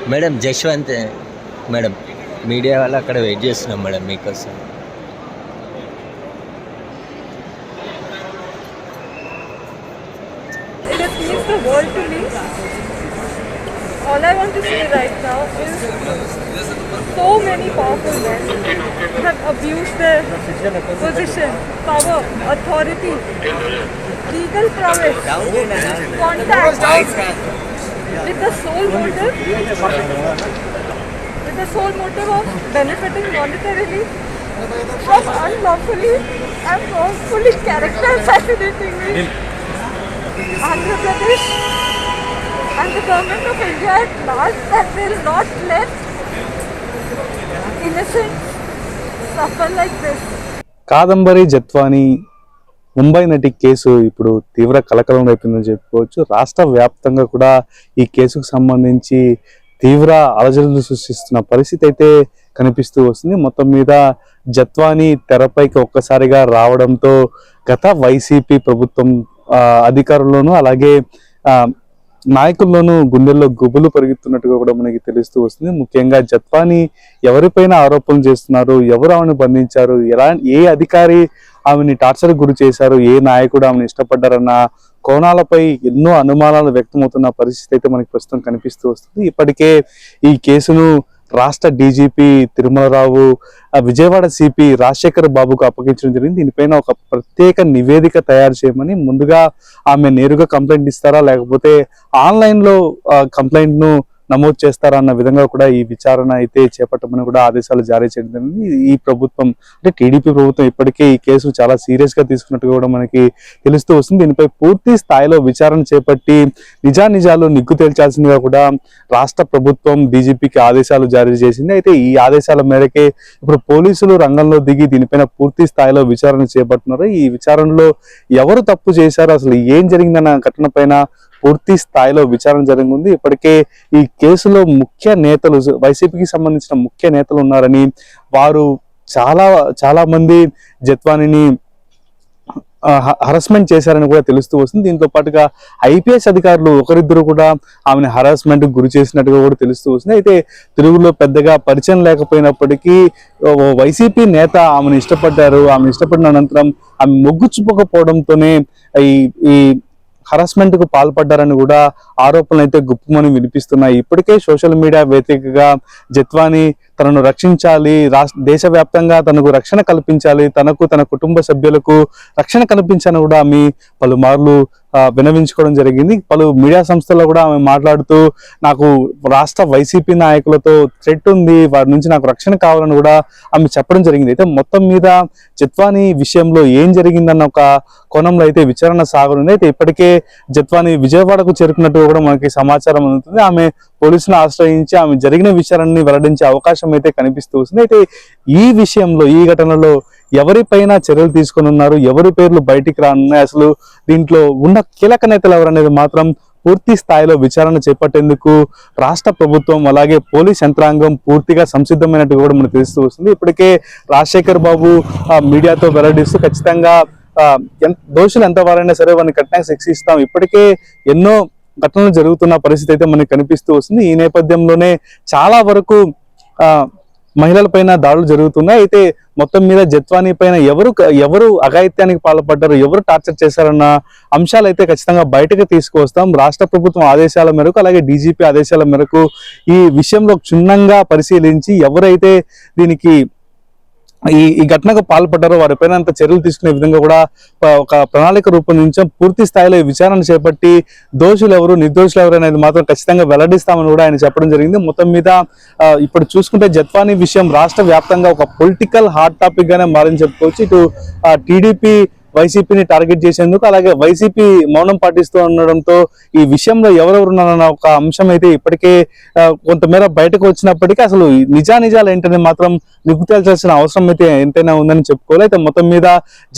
Madam Jaswanth madam, media వాళ్ళు అక్కడ wait చేస్తున్నాం మేడం మీకోసం. It means the world to me. All I want to say right now is so many powerful men have abused their position, power, authority, legal prowess, contact with the sole motive of benefiting monetarily from unlawfully and wrongfully character assassinating me. Andhra Pradesh and the government of India at large that will not let innocents suffer like this. Kadambari Jethwani Mumbai నటి case ఇప్పుడు తీవ్ర కలకలం రేపిందని చెప్పుకోవచ్చు. రాష్ట్ర వ్యాప్తంగా కూడా ఈ కేసుకు సంబంధించి తీవ్ర అలజడులు సృష్టిస్తున్న పరిస్థితి అయితే కనిపిస్తూ వస్తుంది. మొత్తం మీద జత్వాని తెరపైకి ఒక్కసారిగా రావడంతో గత వైసీపీ ప్రభుత్వం అధికారుల్లోనూ అలాగే నాయకుల్లోనూ గుండెల్లో గుబులు పెరుగుతున్నట్టుగా కూడా మనకి తెలుస్తూ వస్తుంది. ముఖ్యంగా జత్వాని ఎవరిపైన ఆరోపణలు చేస్తున్నారు, ఎవరు ఆమెను బంధించారు, ఏ అధికారి ఆమెని టార్చర్ గురి చేశారు, ఏ నాయకుడు ఆమెను ఇష్టపడ్డారన్న కోణాలపై ఎన్నో అనుమానాలు వ్యక్తమవుతున్న పరిస్థితి అయితే మనకి ప్రస్తుతం కనిపిస్తూ వస్తుంది. ఇప్పటికే ఈ కేసును రాష్ట్ర డీజీపీ తిరుమలరావు విజయవాడ సిపి రాజశేఖర్ బాబుకు అప్పగించడం జరిగింది. దీనిపైన ఒక ప్రత్యేక నివేదిక తయారు చేయమని, ముందుగా ఆమె నేరుగా కంప్లైంట్ ఇస్తారా లేకపోతే ఆన్లైన్లో కంప్లైంట్ను నమోదు చేస్తారా అన్న విధంగా కూడా ఈ విచారణ అయితే చేపట్టమని కూడా ఆదేశాలు జారీ చేయడం జరిగింది. ఈ ప్రభుత్వం అంటే టీడీపీ ప్రభుత్వం ఇప్పటికే ఈ కేసు చాలా సీరియస్ గా తీసుకున్నట్టుగా కూడా మనకి తెలుస్తూ వస్తుంది. దీనిపై పూర్తి స్థాయిలో విచారణ చేపట్టి నిజాలు నిగ్గు తేల్చాల్సిందిగా కూడా రాష్ట్ర ప్రభుత్వం డీజీపీకి ఆదేశాలు జారీ చేసింది. అయితే ఈ ఆదేశాల మేరకే ఇప్పుడు పోలీసులు రంగంలో దిగి దీనిపైన పూర్తి స్థాయిలో విచారణ చేపడుతున్నారు. ఈ విచారణలో ఎవరు తప్పు చేశారు, అసలు ఏం జరిగిందన్న ఘటన పైన పూర్తి స్థాయిలో విచారణ జరిగింది. ఇప్పటికే ఈ కేసులో ముఖ్య నేతలు, వైసీపీకి సంబంధించిన ముఖ్య నేతలు ఉన్నారని, వారు చాలా మంది జత్వానిని హరాస్మెంట్ చేశారని కూడా తెలుస్తూ వస్తుంది. దీంతో పాటుగా ఐపీఎస్ అధికారులు ఒకరిద్దరు కూడా ఆమెను హరాస్మెంట్ గురి చేసినట్టుగా కూడా తెలుస్తూ వస్తుంది. అయితే తెలుగులో పెద్దగా పరిచయం లేకపోయినప్పటికీ వైసీపీ నేత ఆమెను ఇష్టపడ్డారు. ఆమెను ఇష్టపడిన అనంతరం ఆమె మొగ్గు చూపకపోవడంతోనే ఈ హరాస్మెంట్ కు పాల్పడ్డారని కూడా ఆరోపణలు అయితే గుప్పుమని వినిపిస్తున్నాయి. ఇప్పటికే సోషల్ మీడియా వేదికగా జత్వాని తనను రక్షించాలి, దేశవ్యాప్తంగా తనకు రక్షణ కల్పించాలి, తనకు తన కుటుంబ సభ్యులకు రక్షణ కల్పించాలని కూడా ఆమె పలుమార్లు వినవించుకోవడం జరిగింది. పలు మీడియా సంస్థల్లో కూడా ఆమె మాట్లాడుతూ నాకు రాష్ట్ర వైసీపీ నాయకులతో థ్రెట్ ఉంది, వారి నుంచి నాకు రక్షణ కావాలని కూడా ఆమె చెప్పడం జరిగింది. అయితే మొత్తం మీద జత్వాని విషయంలో ఏం జరిగిందన్న ఒక కోణంలో అయితే విచారణ సాగనుంది. అయితే ఇప్పటికే జత్వాని విజయవాడకు చేరుకున్నట్టు కూడా మనకి సమాచారం అందుతుంది. ఆమె పోలీసులను ఆశ్రయించి ఆమె జరిగిన విచారణని వెల్లడించే అవకాశం అయితే కనిపిస్తూ వస్తుంది. అయితే ఈ విషయంలో, ఈ ఘటనలో ఎవరిపైన చర్యలు తీసుకొని ఉన్నారు, ఎవరి పేర్లు బయటికి రానున్నాయి, అసలు దీంట్లో ఉన్న కీలక నేతలు ఎవరనేది మాత్రం పూర్తి స్థాయిలో విచారణ చేపట్టేందుకు రాష్ట్ర ప్రభుత్వం అలాగే పోలీస్ యంత్రాంగం పూర్తిగా సంసిద్ధమైనట్టు కూడా మనకు తెలుస్తూ వస్తుంది. ఇప్పటికే రాజశేఖర్ బాబు మీడియాతో వెల్లడిస్తూ ఖచ్చితంగా దోషులు ఎంతవారైనా సరే వారిని కఠినంగా శిక్షిస్తాం, ఇప్పటికే ఎన్నో ఘటనలు జరుగుతున్న పరిస్థితి అయితే మనకి కనిపిస్తూ వస్తుంది. ఈ నేపథ్యంలోనే చాలా వరకు మహిళల పైన దాడులు జరుగుతున్నాయి. అయితే మొత్తం మీద జత్వాని పైన ఎవరు అఘాయిత్యానికి పాల్పడ్డారు, ఎవరు టార్చర్ చేశారన్న అంశాలు అయితే ఖచ్చితంగా బయటకు తీసుకువస్తాం. రాష్ట్ర ప్రభుత్వం ఆదేశాల మేరకు అలాగే డీజీపీ ఆదేశాల మేరకు ఈ విషయంలో క్షుణ్ణంగా పరిశీలించి ఎవరైతే దీనికి ఈ ఘటనకు పాల్పడ్డారో వారిపైన అంత చర్యలు తీసుకునే విధంగా కూడా ఒక ప్రణాళిక రూపొందించాం. పూర్తి స్థాయిలో విచారణ చేపట్టి దోషులు ఎవరు, నిర్దోషులు ఎవరు అనేది మాత్రం ఖచ్చితంగా వెల్లడిస్తామని కూడా ఆయన చెప్పడం జరిగింది. మొత్తం మీద ఇప్పుడు చూసుకుంటే జత్వాని విషయం రాష్ట్ర వ్యాప్తంగా ఒక పొలిటికల్ హాట్ టాపిక్ గానే మారని చెప్పుకోవచ్చు. ఇటు టీడీపీ వైసీపీని టార్గెట్ చేసేందుకు అలాగే వైసీపీ మౌనం పాటిస్తూ ఉండడంతో ఈ విషయంలో ఎవరెవరు ఉన్నారన్న ఒక అంశం అయితే ఇప్పటికే కొంతమేర బయటకు వచ్చినప్పటికీ అసలు నిజాలు ఏంటనే మాత్రం నిగ్గు తేల్చాల్సిన అవసరం అయితే ఎంతైనా ఉందని చెప్పుకోవాలి. అయితే మొత్తం మీద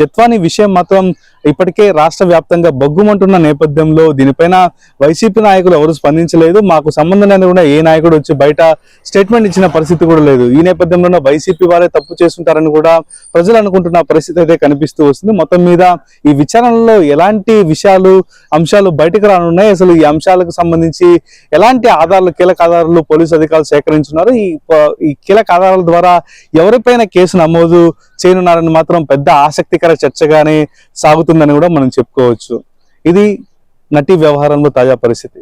జత్వాని విషయం మాత్రం ఇప్పటికే రాష్ట్ర వ్యాప్తంగా బగ్గుమంటున్న నేపథ్యంలో దీనిపైన వైసీపీ నాయకులు ఎవరు స్పందించలేదు. మాకు సంబంధం లేని కూడా ఏ నాయకుడు వచ్చి బయట స్టేట్మెంట్ ఇచ్చిన పరిస్థితి కూడా లేదు. ఈ నేపథ్యంలో వైసీపీ వారే తప్పు చేస్తుంటారని కూడా ప్రజలు అనుకుంటున్న పరిస్థితి అయితే కనిపిస్తూ వస్తుంది. మొత్తం మీద ఈ విచారణలో ఎలాంటి అంశాలు బయటకు రానున్నాయి, అసలు ఈ అంశాలకు సంబంధించి ఎలాంటి కీలక ఆధారాలు పోలీసు అధికారులు సేకరించున్నారు, ఈ కీలక ఆధారాల ద్వారా ఎవరిపైన కేసు నమోదు చేయనున్నారని మాత్రం పెద్ద ఆసక్తికర చర్చగానే సాగుతుందని కూడా మనం చెప్పుకోవచ్చు. ఇది నటి వ్యవహారంలో తాజా పరిస్థితి.